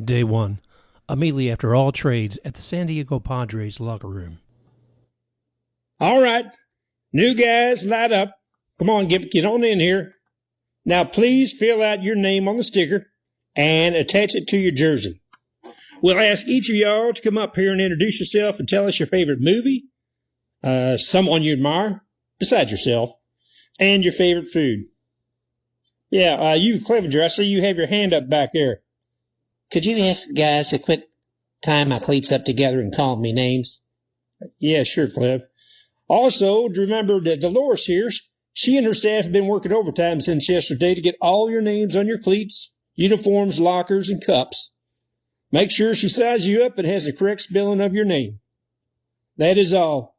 Day one, immediately after all trades at the San Diego Padres locker room. All right, new guys, light up. Come on, get on in here. Now, please fill out your name on the sticker and attach it to your jersey. We'll ask each of y'all to come up here and introduce yourself and tell us your favorite movie, someone you admire, besides yourself, and your favorite food. Yeah, you Clevenger, I see you have your hand up back there. Could you ask the guys to quit tying my cleats up together and calling me names? Yeah, sure, Clev. Also, remember that Deloris here, she and her staff have been working overtime since yesterday to get all your names on your cleats, uniforms, lockers, and cups. Make sure she sizes you up and has the correct spelling of your name. That is all.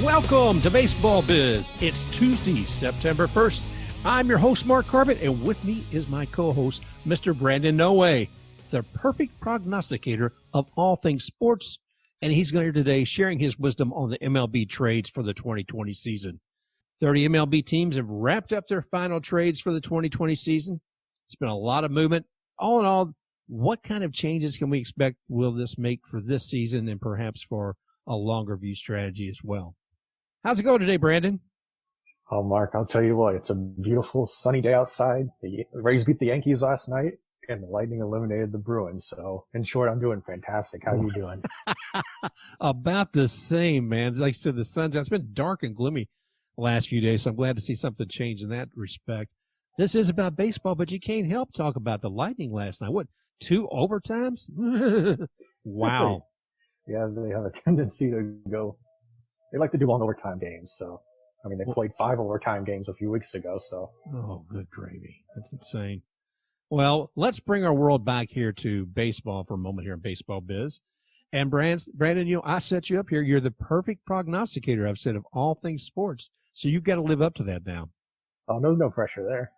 Welcome to Baseball Biz. It's Tuesday, September 1st. I'm your host, Mark Corbett, and with me is my co-host, Mr. Brandon Noe, the perfect prognosticator of all things sports, and he's here today sharing his wisdom on the MLB trades for the 2020 season. 30 MLB teams have wrapped up their final trades for the 2020 season. It's been a lot of movement. All in all, what kind of changes can we expect will this make for this season and perhaps for a longer view strategy as well? How's it going today, Brandon? Oh, Mark, I'll tell you what, it's a beautiful sunny day outside. The Rays beat the Yankees last night, and the Lightning eliminated the Bruins. So, in short, I'm doing fantastic. How are you doing? About the same, man. Like I said, the sun's out. It's been dark and gloomy the last few days, so I'm glad to see something change in that respect. This is about baseball, but you can't help talk about the Lightning last night. What, 2 overtimes? Wow. Yeah, they have a tendency to go. They like to do long overtime games. So, I mean, they played 5 overtime games a few weeks ago. So, oh, good gravy. That's insane. Well, let's bring our world back here to baseball for a moment here in Baseball Biz. And Brandon, you know, I set you up here. You're the perfect prognosticator, I've said, of all things sports. So you've got to live up to that now. Oh, no pressure there.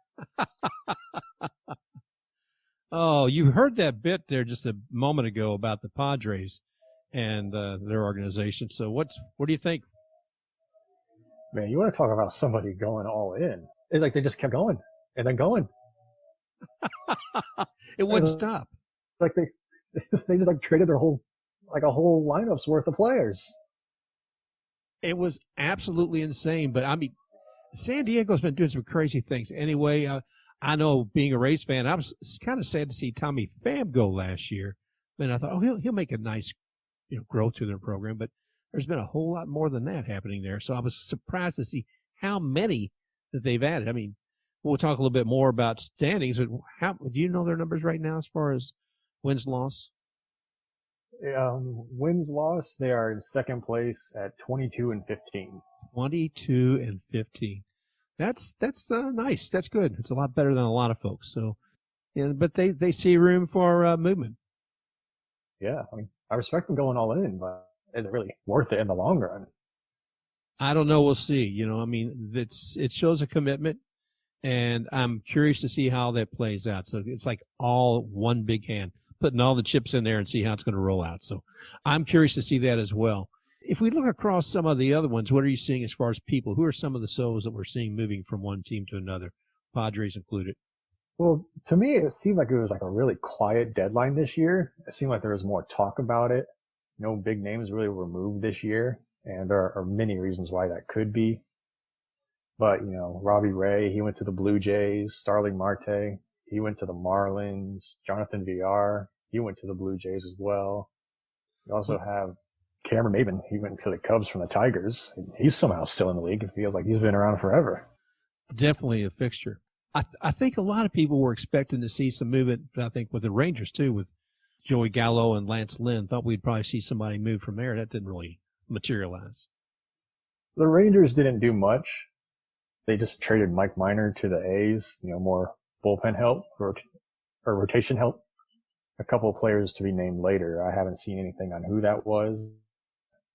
Oh, you heard that bit there just a moment ago about the Padres and their organization. So what do you think? Man, you want to talk about somebody going all in. It's like they just kept going and then going. It wouldn't stop. Like they just like traded their whole lineup's worth of players. It was absolutely insane. But I mean, San Diego's been doing some crazy things. Anyway, I know, being a Rays fan, I was kind of sad to see Tommy Pham go last year. And I thought, oh, he'll make a nice, growth to their program. But there's been a whole lot more than that happening there. So I was surprised to see how many that they've added. I mean, we'll talk a little bit more about standings. But do you know their numbers right now as far as wins, loss? Wins, loss, they are in second place at 22-15. 22-15. That's nice. That's good. It's a lot better than a lot of folks. So, but they see room for movement. Yeah, I mean, I respect them going all in, but is it really worth it in the long run? I don't know. We'll see. I mean, it shows a commitment, and I'm curious to see how that plays out. So it's like all one big hand, putting all the chips in there and see how it's going to roll out. So I'm curious to see that as well. If we look across some of the other ones, what are you seeing as far as people? Who are some of the souls that we're seeing moving from one team to another, Padres included? Well, to me, it seemed like it was like a really quiet deadline this year. It seemed like there was more talk about it. No big names really were moved this year, and there are many reasons why that could be. But, Robbie Ray, he went to the Blue Jays. Starling Marte, he went to the Marlins. Jonathan Villar, he went to the Blue Jays as well. You also have Cameron Maybin, he went to the Cubs from the Tigers. He's somehow still in the league. It feels like he's been around forever. Definitely a fixture. I think a lot of people were expecting to see some movement, I think, with the Rangers, too, with Joey Gallo and Lance Lynn. Thought we'd probably see somebody move from there. That didn't really materialize. The Rangers didn't do much. They just traded Mike Minor to the A's, more bullpen help or rotation help. A couple of players to be named later. I haven't seen anything on who that was.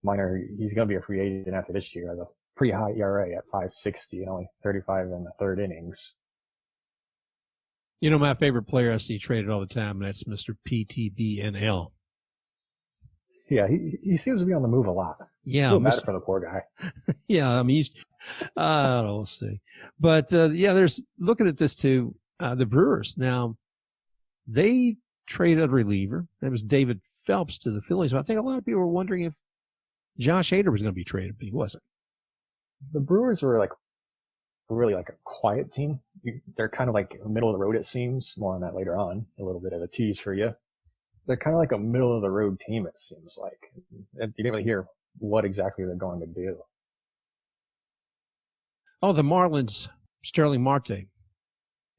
Minor, he's going to be a free agent after this year. Has a pretty high ERA at 5.60 and only 35 in the third innings. My favorite player I see traded all the time, and that's Mr. PTBNL. Yeah, he seems to be on the move a lot. Yeah. Feel bad for the poor guy. Yeah. I mean, I don't know, we'll see. But, yeah, there's looking at this too, the Brewers. Now, they traded a reliever. That was David Phelps to the Phillies. But I think a lot of people were wondering if Josh Hader was going to be traded, but he wasn't. The Brewers were like really like a quiet team. They're kind of like middle of the road, it seems. More on that later on. A little bit of a tease for you. They're kind of like a middle of the road team, it seems like. You didn't really hear what exactly they're going to do. Oh, the Marlins, Sterling Marte.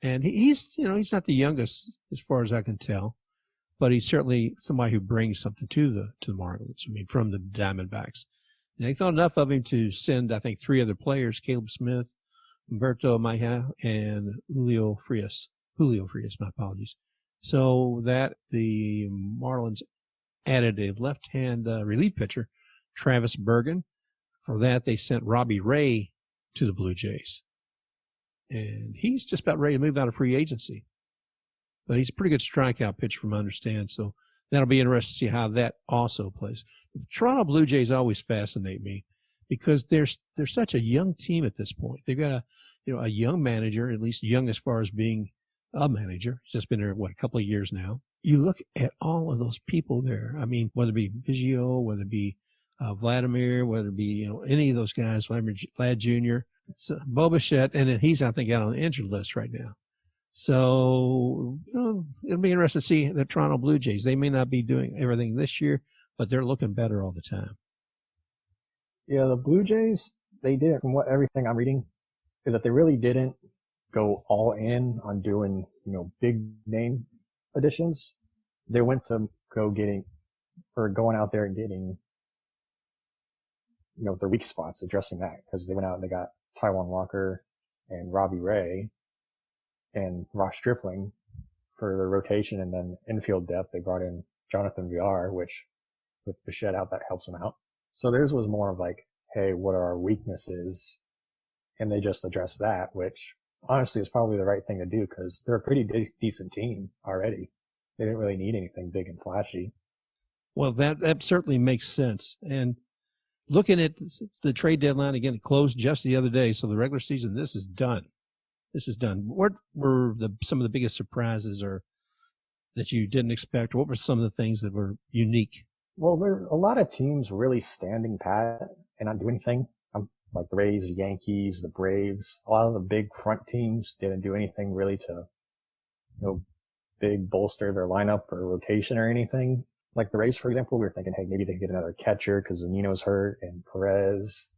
And he's not the youngest as far as I can tell, but he's certainly somebody who brings something to the Marlins. I mean, from the Diamondbacks. And they thought enough of him to send, I think, 3 other players, Caleb Smith, Humberto Mejia, and Julio Frias. My apologies. So that the Marlins added a left-hand relief pitcher, Travis Bergen. For that, they sent Robbie Ray to the Blue Jays. And he's just about ready to move out of free agency. But he's a pretty good strikeout pitcher from what I understand. So that'll be interesting to see how that also plays. The Toronto Blue Jays always fascinate me because they're such a young team at this point. They've got a young manager, at least young as far as being a manager. He's just been there, a couple of years now. You look at all of those people there. I mean, whether it be Biggio, whether it be Vladimir, whether it be, any of those guys, Vlad Jr., so Bo Bichette, and then he's, I think, out on the injured list right now. So, it'll be interesting to see the Toronto Blue Jays. They may not be doing everything this year, but they're looking better all the time. Yeah, the Blue Jays, they did, from everything I'm reading, is that they really didn't go all in on doing, big name additions. They went to going out there and getting, their weak spots, addressing that, because they went out and they got Taijuan Walker and Robbie Ray and Ross Stripling for their rotation, and then infield depth. They brought in Jonathan Villar, which with Bichette out, that helps them out. So theirs was more of like, hey, what are our weaknesses? And they just addressed that, which honestly is probably the right thing to do because they're a pretty decent team already. They didn't really need anything big and flashy. Well, that certainly makes sense. And looking at the trade deadline, again, it closed just the other day. So the regular season, this is done. What were some of the biggest surprises or that you didn't expect? What were some of the things that were unique? Well, there are a lot of teams really standing pat and not doing anything. Like the Rays, the Yankees, the Braves. A lot of the big front teams didn't do anything really to, big bolster their lineup or rotation or anything. Like the Rays, for example, we were thinking, hey, maybe they could get another catcher because Zanino's hurt and Perez.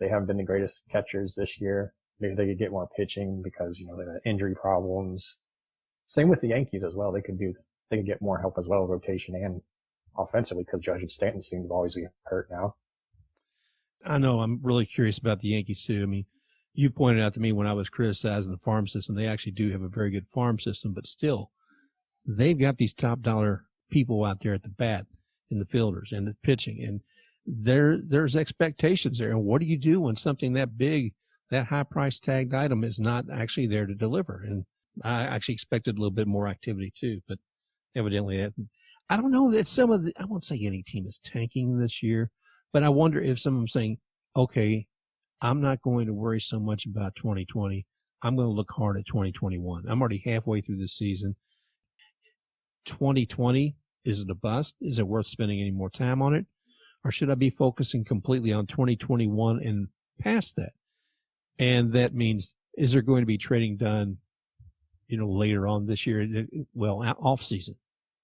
They haven't been the greatest catchers this year. Maybe they could get more pitching because, they have injury problems. Same with the Yankees as well. They could get more help as well, rotation and offensively, because Judge and Stanton seem to always be hurt now. I know. I'm really curious about the Yankees too. I mean, you pointed out to me when I was criticizing the farm system, they actually do have a very good farm system, but still, they've got these top dollar people out there at the bat and the fielders and the pitching, and there's expectations there. And what do you do when something that big, that high price tagged item is not actually there to deliver? And I actually expected a little bit more activity too, but evidently I don't know that I won't say any team is tanking this year, but I wonder if some of them saying, okay, I'm not going to worry so much about 2020. I'm going to look hard at 2021. I'm already halfway through the season. 2020, is it a bust? Is it worth spending any more time on it? Or should I be focusing completely on 2021 and past that? And that means, is there going to be trading done, later on this year? Well, off season,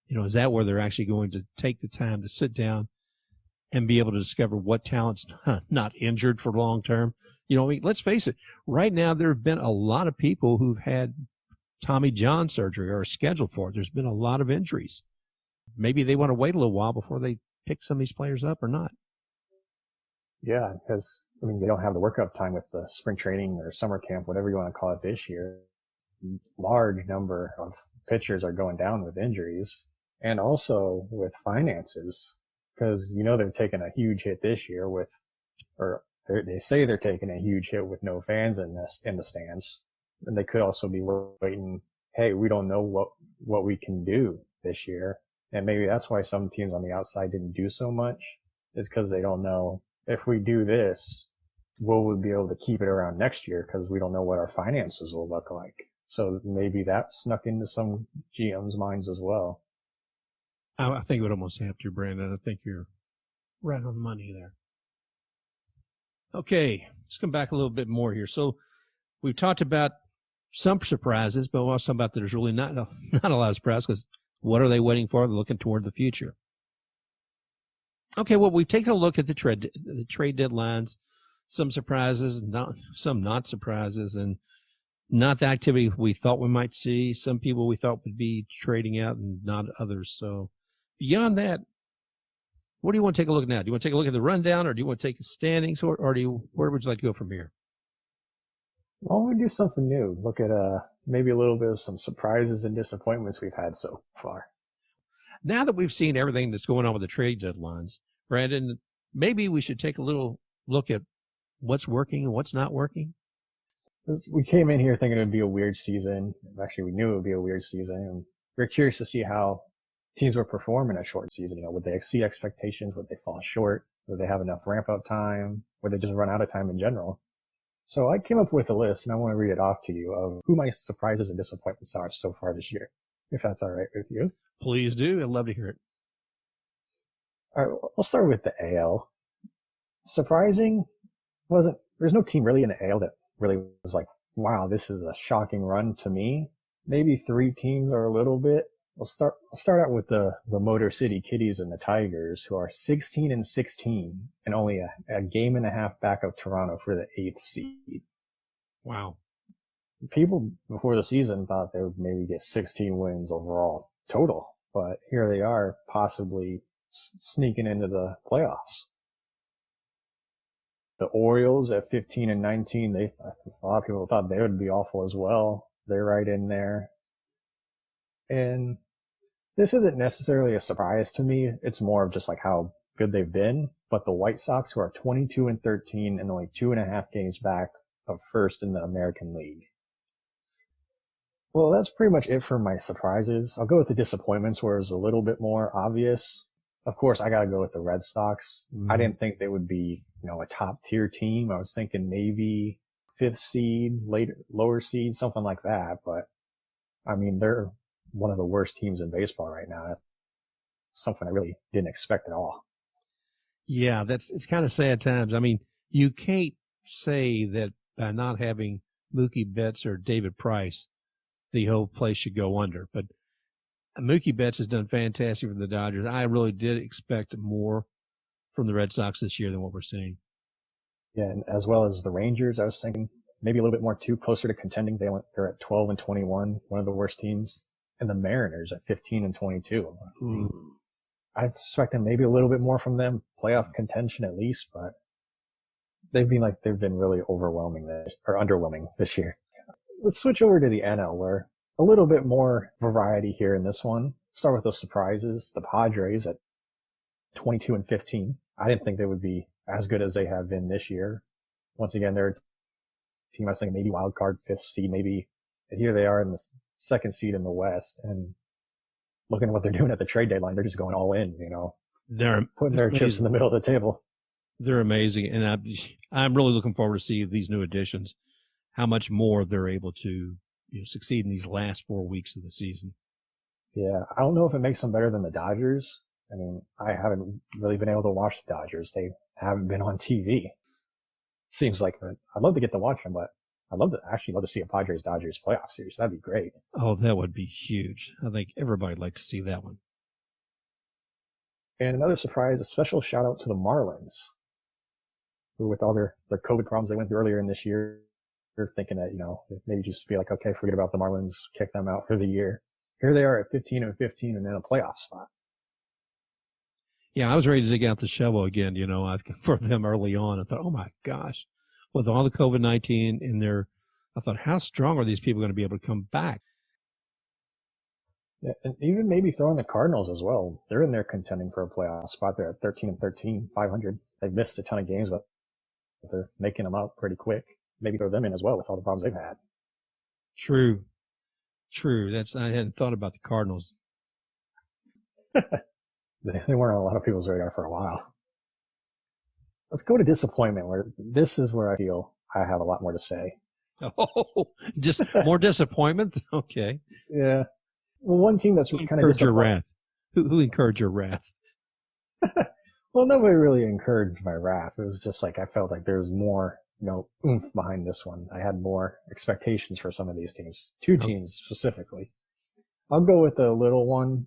is that where they're actually going to take the time to sit down and be able to discover what talent's not injured for long term? Let's face it. Right now, there have been a lot of people who've had Tommy John surgery or are scheduled for it. There's been a lot of injuries. Maybe they want to wait a little while before they pick some of these players up or not. Yeah, because, they don't have the workup time with the spring training or summer camp, whatever you want to call it this year. Large number of pitchers are going down with injuries and also with finances because, they're taking a huge hit this year they say they're taking a huge hit with no fans in the stands. And they could also be waiting, hey, we don't know what we can do this year. And maybe that's why some teams on the outside didn't do so much, is because they don't know if we do this, will we be able to keep it around next year? Because we don't know what our finances will look like. So maybe that snuck into some GM's minds as well. I think it would almost have to, Brandon. I think you're right on the money there. Okay, let's come back a little bit more here. So we've talked about some surprises, but we'll also talk about that there's really not a lot of surprises, because what are they waiting for? They're looking toward the future. Okay, well, we've taken a look at the trade deadlines, some surprises, some not surprises, and not the activity we thought we might see. Some people we thought would be trading out and not others. So beyond that, what do you want to take a look at now? Do you want to take a look at the rundown, or do you want to take the standings, or where would you like to go from here? Why don't we do something new? Look at maybe a little bit of some surprises and disappointments we've had so far. Now that we've seen everything that's going on with the trade deadlines, Brandon, maybe we should take a little look at what's working and what's not working. We came in here thinking it would be a weird season. Actually, we knew it would be a weird season, and we're curious to see how teams would perform in a short season. Would they exceed expectations? Would they fall short? Would they have enough ramp-up time? Would they just run out of time in general? So I came up with a list, and I want to read it off to you of who my surprises and disappointments are so far this year, if that's all right with you. Please do. I'd love to hear it. All right, I'll start with the AL. Surprising there's no team really in the AL that really was like, wow, this is a shocking run to me. Maybe 3 teams are a little bit. I'll start out with the Motor City Kitties and the Tigers, who are 16-16 and only a game and a half back of Toronto for the 8th seed. Wow. People before the season thought they would maybe get 16 wins overall total, but here they are possibly sneaking into the playoffs. The Orioles at 15-19, a lot of people thought they would be awful as well. They're right in there. And this isn't necessarily a surprise to me. It's more of just like how good they've been. But the White Sox, who are 22-13 and only 2.5 games back of first in the American League. Well, that's pretty much it for my surprises. I'll go with the disappointments, where it's a little bit more obvious. Of course, I got to go with the Red Sox. I didn't think they would be, a top tier team. I was thinking maybe 5th seed, lower seed, something like that. But I mean, they're one of the worst teams in baseball right now. That's something I really didn't expect at all. Yeah, it's kind of sad times. I mean, you can't say that by not having Mookie Betts or David Price, the whole place should go under. But Mookie Betts has done fantastic for the Dodgers. I really did expect more from the Red Sox this year than what we're seeing. Yeah, and as well as the Rangers, I was thinking maybe a little bit more closer to contending. They're at 12-21, one of the worst teams. And the Mariners at 15-22. I expect maybe a little bit more from them, playoff contention at least, but they've been really underwhelming this year. Let's switch over to the NL, where a little bit more variety here in this one. Start with those surprises. The Padres at 22-15. I didn't think they would be as good as they have been this year. Once again, they're a team I was thinking maybe wild card 5th seed, maybe. And here they are in the 2nd seed in the West, and looking at what they're doing at the trade deadline, they're just going all in, They're putting their chips in the middle of the table. They're amazing, and I'm really looking forward to see these new additions, how much more they're able to succeed in these last 4 weeks of the season. Yeah, I don't know if it makes them better than the Dodgers. I mean, I haven't really been able to watch the Dodgers. They haven't been on TV. Seems like I'd love to get to watch them, but I'd love to see a Padres-Dodgers playoff series. That'd be great. Oh, that would be huge. I think everybody'd like to see that one. And another surprise, a special shout out to the Marlins, who with all their COVID problems they went through earlier in this year, they're thinking that, maybe just be like, okay, forget about the Marlins, kick them out for the year. Here they are at 15-15 and in a playoff spot. Yeah, I was ready to dig out the shovel again, for them early on. I thought, oh my gosh, with all the COVID-19 in there, I thought, how strong are these people going to be able to come back? Yeah, and even maybe throwing the Cardinals as well. They're in there contending for a playoff spot. They're at 13-13, 500. They've missed a ton of games, but they're making them up pretty quick. Maybe throw them in as well with all the problems they've had. True. I hadn't thought about the Cardinals. They weren't on a lot of people's radar for a while. Let's go to disappointment, where this is where I feel I have a lot more to say. Oh, just more disappointment? Okay. Yeah. Well, one team that's kind of your wrath. Who encouraged your wrath? Well, nobody really encouraged my wrath. It was just like I felt like there was more, oomph behind this one. I had more expectations for some of these teams. Two teams specifically. I'll go with the little one.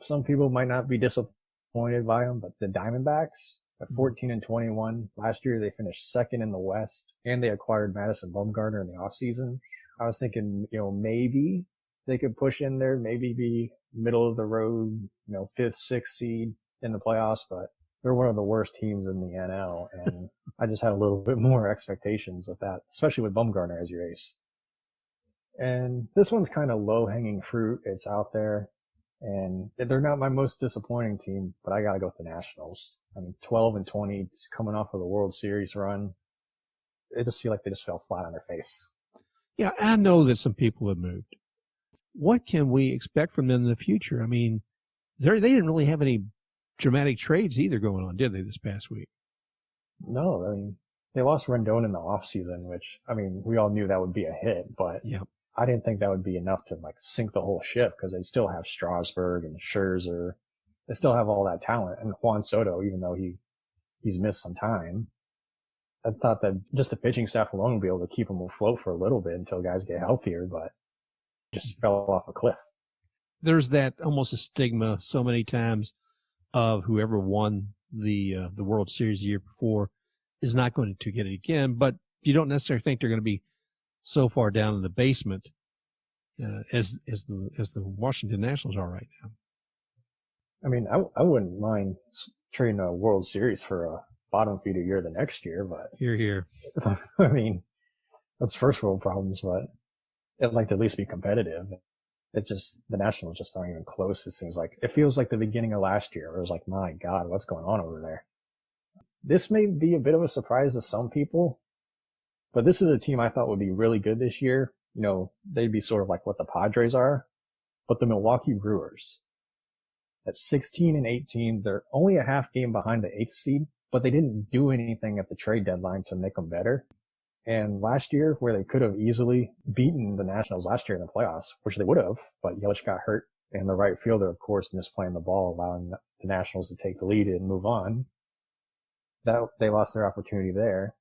Some people might not be disappointed by them, but the Diamondbacks at 14-21. Last year they finished second in the West, and they acquired Madison Bumgarner in the offseason. I was thinking, maybe they could push in there, maybe be middle of the road, 5th, 6th seed in the playoffs, but they're one of the worst teams in the NL, and I just had a little bit more expectations with that, especially with Bumgarner as your ace. And this one's kind of low-hanging fruit. It's out there, and they're not my most disappointing team, but I gotta go with the Nationals. 12-20, coming off of the World Series run. I just feel like they just fell flat on their face. Yeah, I know that some people have moved. What can we expect from them in the future? They didn't really have any dramatic trades either going on, did they, this past week? No, they lost Rendon in the offseason, which, we all knew that would be a hit, but yep. I didn't think that would be enough to sink the whole ship, because they still have Strasburg and Scherzer. They still have all that talent, and Juan Soto, even though he's missed some time. I thought that just the pitching staff alone would be able to keep them afloat for a little bit until guys get healthier, but just fell off a cliff. There's that almost a stigma so many times of whoever won the World Series the year before is not going to get it again, but you don't necessarily think they're going to be so far down in the basement as the Washington Nationals are right now. I wouldn't mind trading a World Series for a bottom feeder year the next year, but here. That's first world problems, but I'd like to at least be competitive. It's just, the Nationals just aren't even close. It feels like the beginning of last year, where it was like, my God, what's going on over there? This may be a bit of a surprise to some people, but this is a team I thought would be really good this year. They'd be sort of like what the Padres are, but the Milwaukee Brewers. At 16-18, they're only a half game behind the 8th seed, but they didn't do anything at the trade deadline to make them better. And last year, where they could have easily beaten the Nationals last year in the playoffs, which they would have, but Yelich got hurt, and the right fielder, of course, misplaying the ball, allowing the Nationals to take the lead and move on. That they lost their opportunity there.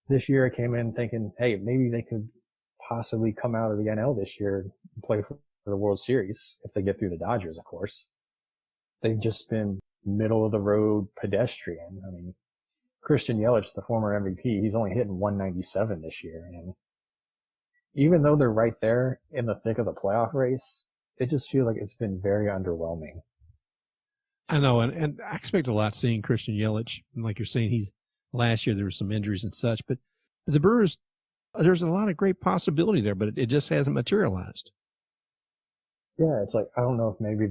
This year, I came in thinking, hey, maybe they could possibly come out of the NL this year and play for the World Series if they get through the Dodgers, of course. They've just been middle of the road pedestrian. Christian Yelich, the former MVP, he's only hitting 197 this year. And even though they're right there in the thick of the playoff race, it just feels like it's been very underwhelming. I know, and I expect a lot seeing Christian Yelich. And like you're saying, last year there were some injuries and such, but the Brewers, there's a lot of great possibility there, but it just hasn't materialized. Yeah, it's like, I don't know if maybe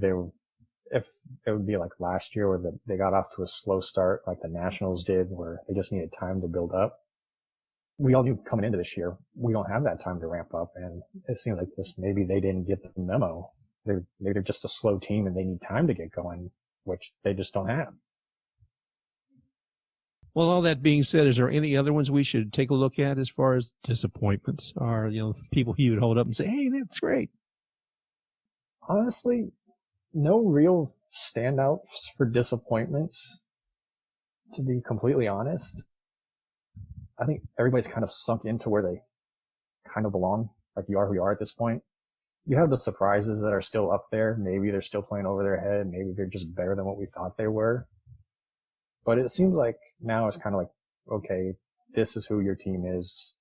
if it would be like last year where they got off to a slow start like the Nationals did, where they just needed time to build up. We all knew coming into this year, we don't have that time to ramp up, and it seems like maybe they didn't get the memo. They're just a slow team and they need time to get going, which they just don't have. Well, all that being said, is there any other ones we should take a look at as far as disappointments, or people you would hold up and say, hey, that's great? Honestly, no real standouts for disappointments, to be completely honest. I think everybody's kind of sunk into where they kind of belong, like you are who you are at this point. You have the surprises that are still up there. Maybe they're still playing over their head. Maybe they're just better than what we thought they were. But it seems like now it's kind of like, okay, this is who your team is.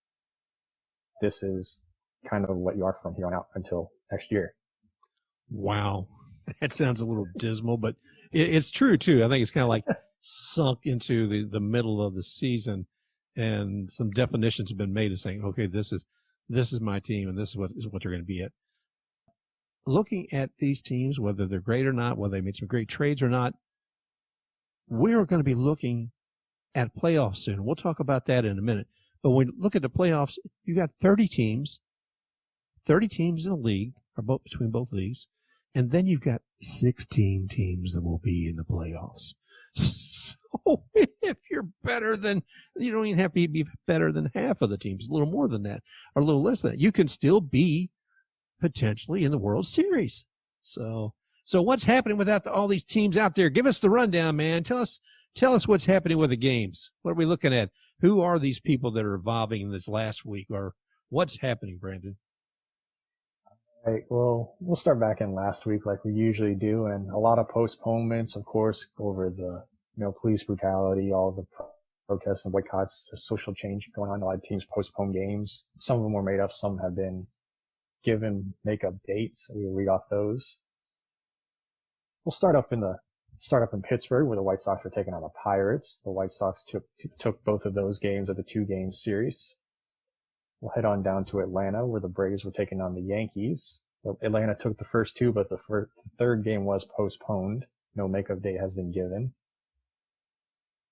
This is kind of what you are from here on out until next year. Wow. That sounds a little dismal, but it's true too. I think it's kind of like sunk into the middle of the season, and some definitions have been made of saying, okay, this is my team, and this is what they're going to be at. Looking at these teams, whether they're great or not, whether they made some great trades or not, we're going to be looking at playoffs soon. We'll talk about that in a minute. But when you look at the playoffs, you got 30 teams in the league, or between both leagues. And then you've got 16 teams that will be in the playoffs. So if you're better than, you don't even have to be better than half of the teams, a little more than that, or a little less than that. You can still be potentially in the World Series. So what's happening with all these teams out there? Give us the rundown, man. Tell us what's happening with the games. What are we looking at? Who are these people that are evolving in this last week, or what's happening, Brandon? All right. Well, we'll start back in last week like we usually do, and a lot of postponements, of course, over the police brutality, all the protests and boycotts, social change going on. A lot of teams postpone games. Some of them were made up. Some have been given make-up dates. We'll read off those. We'll start up in Pittsburgh, where the White Sox were taking on the Pirates. The White Sox took both of those games of the 2-game series. We'll head on down to Atlanta, where the Braves were taking on the Yankees. Atlanta took the first 2, but the third game was postponed. No make-up date has been given.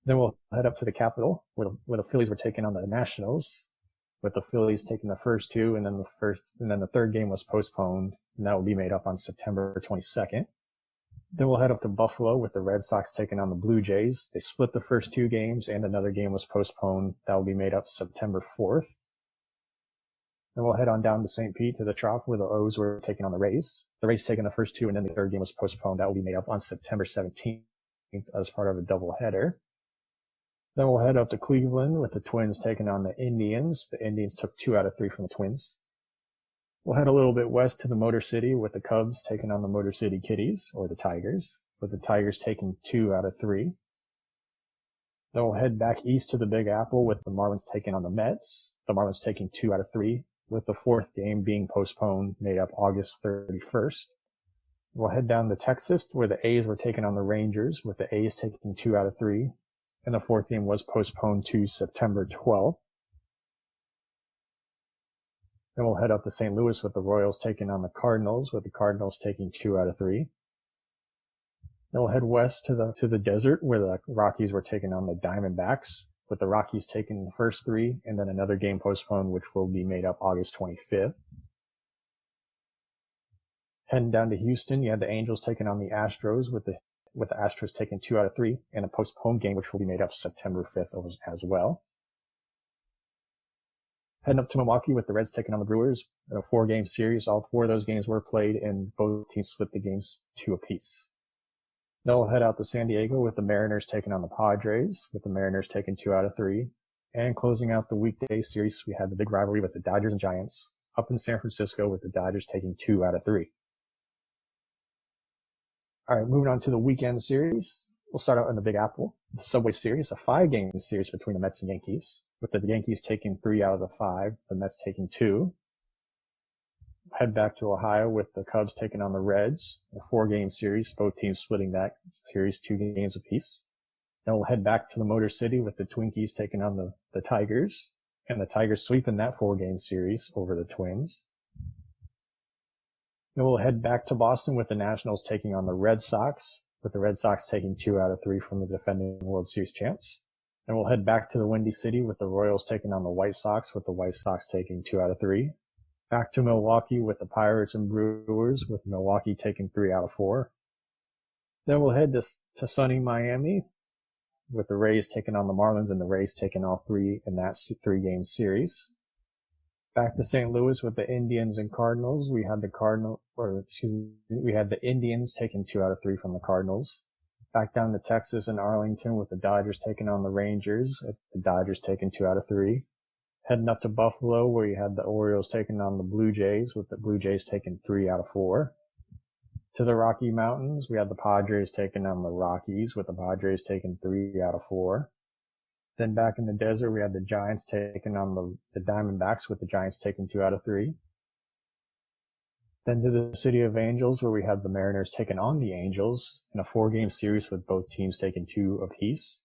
Then we'll head up to the Capitol, where the Phillies were taking on the Nationals, with the Phillies taking the first 2, and then the third game was postponed, and that will be made up on September 22nd. Then we'll head up to Buffalo, with the Red Sox taking on the Blue Jays. They split the first 2 games, and another game was postponed. That will be made up September 4th. Then we'll head on down to St. Pete to the Trop, where the O's were taking on the Rays. The Rays taking the first 2, and then the third game was postponed. That will be made up on September 17th as part of a doubleheader. Then we'll head up to Cleveland, with the Twins taking on the Indians. The Indians took 2 out of 3 from the Twins. We'll head a little bit west to the Motor City, with the Cubs taking on the Motor City Kitties, or the Tigers, with the Tigers taking 2 out of 3. Then we'll head back east to the Big Apple, with the Marlins taking on the Mets. The Marlins taking 2 out of 3, with the 4th game being postponed, made up August 31st. We'll head down to Texas, where the A's were taking on the Rangers, with the A's taking 2 out of 3. And the 4th game was postponed to September 12th. Then we'll head up to St. Louis, with the Royals taking on the Cardinals, with the Cardinals taking 2 out of 3. Then we'll head west to the desert, where the Rockies were taking on the Diamondbacks, with the Rockies taking the first 3, and then another game postponed, which will be made up August 25th. Heading down to Houston, you had the Angels taking on the Astros, with the Astros taking 2 out of 3, and a postponed game, which will be made up September 5th as well. Heading up to Milwaukee, with the Reds taking on the Brewers in a 4-game series. All 4 of those games were played, and both teams split the games 2 apiece. Then we'll head out to San Diego, with the Mariners taking on the Padres, with the Mariners taking 2 out of 3. And closing out the weekday series, we had the big rivalry with the Dodgers and Giants up in San Francisco, with the Dodgers taking 2 out of 3. All right, moving on to the weekend series. We'll start out in the Big Apple, the Subway Series, a 5-game series between the Mets and Yankees, with the Yankees taking 3 out of the 5, the Mets taking 2. Head back to Ohio, with the Cubs taking on the Reds, a 4-game series, both teams splitting that series 2 games apiece. Then we'll head back to the Motor City, with the Twinkies taking on the Tigers, and the Tigers sweeping that 4-game series over the Twins. Then we'll head back to Boston, with the Nationals taking on the Red Sox, with the Red Sox taking 2 out of 3 from the defending World Series champs. And we'll head back to the Windy City, with the Royals taking on the White Sox, with the White Sox taking 2 out of 3. Back to Milwaukee, with the Pirates and Brewers, with Milwaukee taking 3 out of 4. Then we'll head to sunny Miami, with the Rays taking on the Marlins, and the Rays taking all 3 in that 3-game series. Back to St. Louis, with the Indians and Cardinals. We had the Indians taking 2 out of 3 from the Cardinals. Back down to Texas and Arlington, with the Dodgers taking on the Rangers. The Dodgers taking 2 out of 3. Heading up to Buffalo, where you had the Orioles taking on the Blue Jays, with the Blue Jays taking 3 out of 4. To the Rocky Mountains, we had the Padres taking on the Rockies, with the Padres taking 3 out of 4. Then back in the desert, we had the Giants taking on the Diamondbacks, with the Giants taking 2 out of 3. Then to the City of Angels, where we had the Mariners taking on the Angels in a 4-game series, with both teams taking 2 apiece.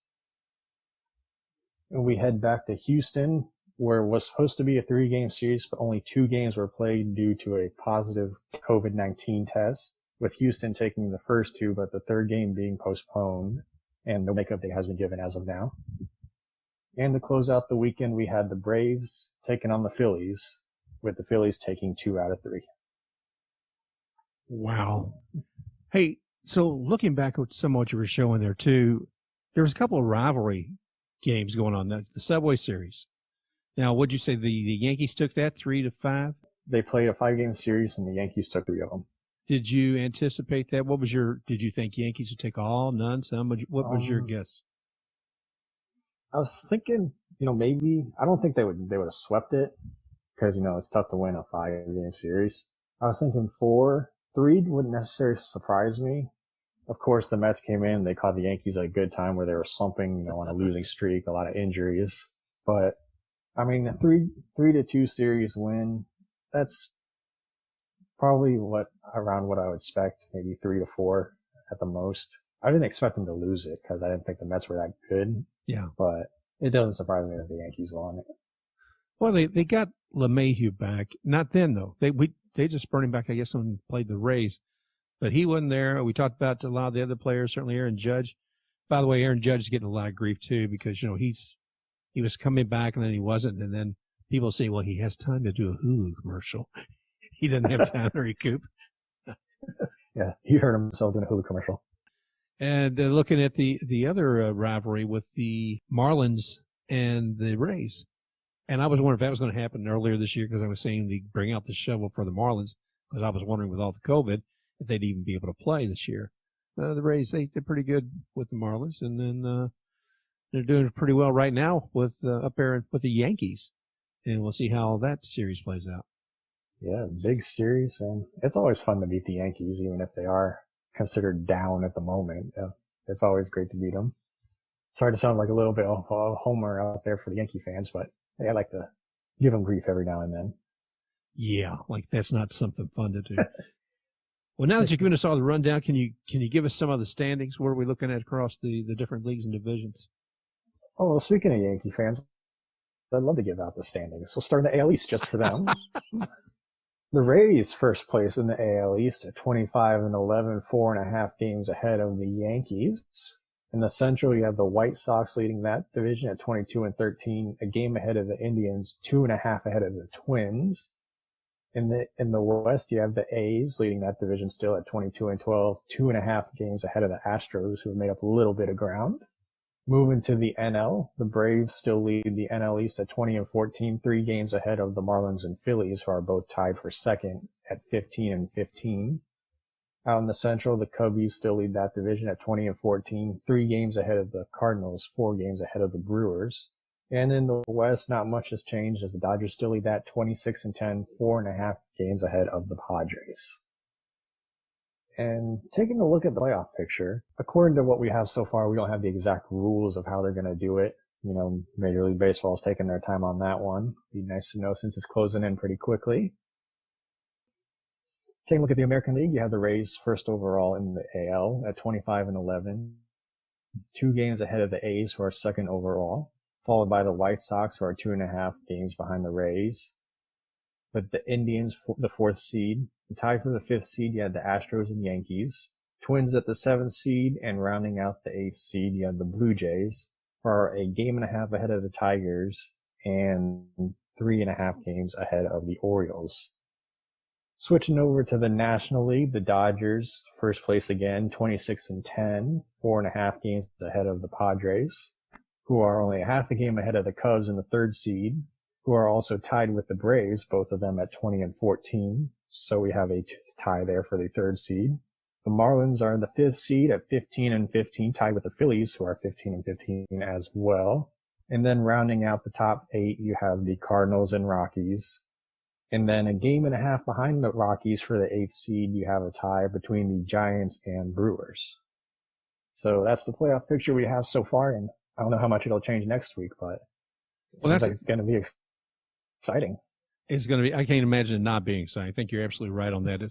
And we head back to Houston, where it was supposed to be a 3-game series, but only 2 games were played due to a positive COVID-19 test, with Houston taking the first 2, but the 3rd game being postponed, and no makeup date has been given as of now. And to close out the weekend, we had the Braves taking on the Phillies, with the Phillies taking 2 out of 3. Wow. Hey, so looking back at some of what you were showing there too, there was a couple of rivalry games going on. That's the Subway Series. Now, what'd you say? The Yankees took that 3-5? They played a 5-game series, and the Yankees took 3 of them. Did you anticipate that? Did you think Yankees would take all, none, some? What was your guess? I was thinking, maybe, I don't think they would have swept it because, it's tough to win a 5-game series. I was thinking 4, 3 wouldn't necessarily surprise me. Of course, the Mets came in, they caught the Yankees at a good time where they were slumping, on a losing streak, a lot of injuries. But, I mean, the 3-2 series win, that's probably around what I would expect, maybe 3-4 at the most. I didn't expect them to lose it because I didn't think the Mets were that good. Yeah. But it doesn't surprise me that the Yankees won it. Well, they got LeMahieu back. Not then, though. They just brought him back, I guess, when he played the Rays. But he wasn't there. We talked about a lot of the other players, certainly Aaron Judge. By the way, Aaron Judge is getting a lot of grief, too, because, he was coming back and then he wasn't. And then people say, well, he has time to do a Hulu commercial. He doesn't have time to recoup. Yeah, he hurt himself doing a Hulu commercial. And looking at the other rivalry with the Marlins and the Rays. And I was wondering if that was going to happen earlier this year because I was saying they bring out the shovel for the Marlins because I was wondering with all the COVID if they'd even be able to play this year. The Rays, they're pretty good with the Marlins. And then they're doing pretty well right now with up there with the Yankees. And we'll see how that series plays out. Yeah, big series. And it's always fun to beat the Yankees, even if they are considered down at the moment. It's always great to beat them. It's hard to sound like a little bit of a homer out there for the Yankee fans, but hey, I like to give them grief every now and then. Yeah, like that's not something fun to do. Well, now that you've given us all the rundown, can you give us some of the standings? What are we looking at across the different leagues and divisions? Oh, well, speaking of Yankee fans, I'd love to give out the standings. We'll start in the AL East just for them. The Rays first place in the AL East at 25-11, 4.5 games ahead of the Yankees. In the Central, you have the White Sox leading that division at 22-13, a game ahead of the Indians, 2.5 ahead of the Twins. In the West, you have the A's leading that division still at 22-12, 2.5 games ahead of the Astros, who have made up a little bit of ground. Moving to the NL, the Braves still lead the NL East at 20-14, 3 games ahead of the Marlins and Phillies, who are both tied for second at 15-15. Out in the Central, the Cubbies still lead that division at 20-14, 3 games ahead of the Cardinals, 4 games ahead of the Brewers. And in the West, not much has changed as the Dodgers still lead that 26-10, 4.5 games ahead of the Padres. And taking a look at the playoff picture, according to what we have so far, we don't have the exact rules of how they're going to do it. Major League Baseball is taking their time on that one. Be nice to know since it's closing in pretty quickly. Taking a look at the American League, you have the Rays first overall in the AL at 25-11, 2 games ahead of the A's, who are second overall, followed by the White Sox, who are 2.5 games behind the Rays. But the Indians, the 4th seed, tied for the 5th seed, you had the Astros and Yankees. Twins at the 7th seed, and rounding out the 8th seed, you had the Blue Jays, who are a game and a half ahead of the Tigers and 3.5 games ahead of the Orioles. Switching over to the National League, the Dodgers, first place again, 26-10, 4.5 games ahead of the Padres, who are only a half a game ahead of the Cubs in the 3rd seed, who are also tied with the Braves, both of them at 20-14. So we have a tie there for the 3rd seed. The Marlins are in the 5th seed at 15-15, tied with the Phillies, who are 15-15 as well. And then rounding out the top 8, you have the Cardinals and Rockies. And then a game and a half behind the Rockies for the 8th seed, you have a tie between the Giants and Brewers. So that's the playoff picture we have so far, and I don't know how much it'll change next week, but it seems like it's going to be exciting. It's going to be, I can't imagine it not being exciting. I think you're absolutely right on that.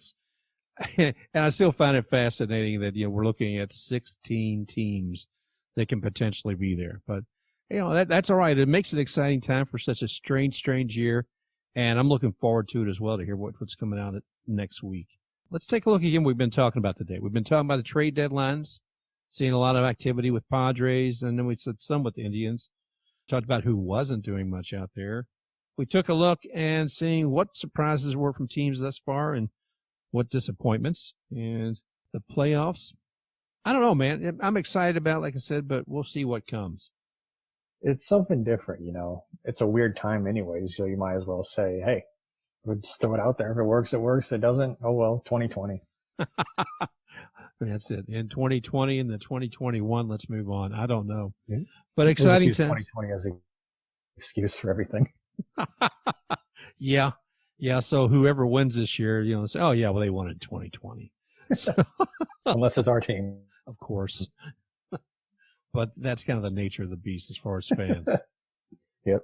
And I still find it fascinating that, we're looking at 16 teams that can potentially be there. But, that's all right. It makes it an exciting time for such a strange year. And I'm looking forward to it as well to hear what's coming out next week. Let's take a look again what we've been talking about today. We've been talking about the trade deadlines, seeing a lot of activity with Padres, and then we said some with the Indians. Talked about who wasn't doing much out there. We took a look and seeing what surprises were from teams thus far and what disappointments. And the playoffs, I don't know, man. I'm excited about it, like I said, but we'll see what comes. It's something different, you know. It's a weird time anyways, so you might as well say, hey, we'll just throw it out there. If it works, it works. It doesn't, oh well, 2020. That's it. In 2020 and the 2021, let's move on. I don't know. Yeah. But exciting times. times. 2020 as an excuse for everything. Yeah. Yeah. So whoever wins this year, you know, say, oh, yeah, well, they won in 2020. So, unless it's our team. Of course. But that's kind of the nature of the beast as far as fans. Yep.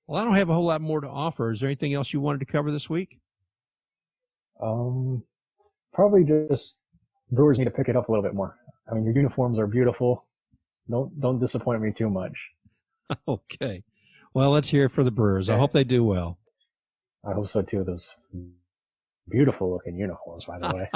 Well, I don't have a whole lot more to offer. Is there anything else you wanted to cover this week? Probably just Brewers need to pick it up a little bit more. I mean, your uniforms are beautiful. Don't disappoint me too much. Okay. Well, let's hear it for the Brewers. I hope they do well. I hope so too. Those beautiful looking uniforms, by the way.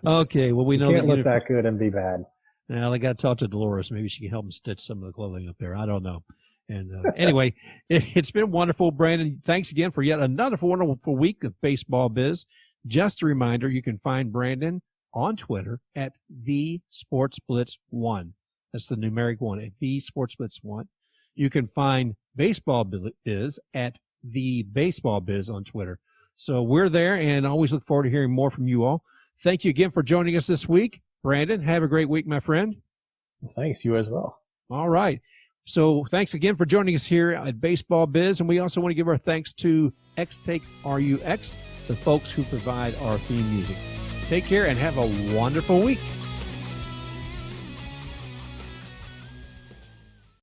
Okay. Well, we know you can't look that good and be bad. Now, I got to talk to Deloris. Maybe she can help him stitch some of the clothing up there. I don't know. And anyway, it's been wonderful, Brandon. Thanks again for yet another wonderful week of Baseball Biz. Just a reminder, you can find Brandon on Twitter at @TheSportsBlitz1. That's the numeric 1 at @TheSportsBlitz1. You can find Baseball Biz at @TheBaseballBiz on Twitter. So we're there and always look forward to hearing more from you all. Thank you again for joining us this week. Brandon, have a great week, my friend. Thanks, you as well. All right. So thanks again for joining us here at Baseball Biz. And we also want to give our thanks to XTakeRux, the folks who provide our theme music. Take care and have a wonderful week.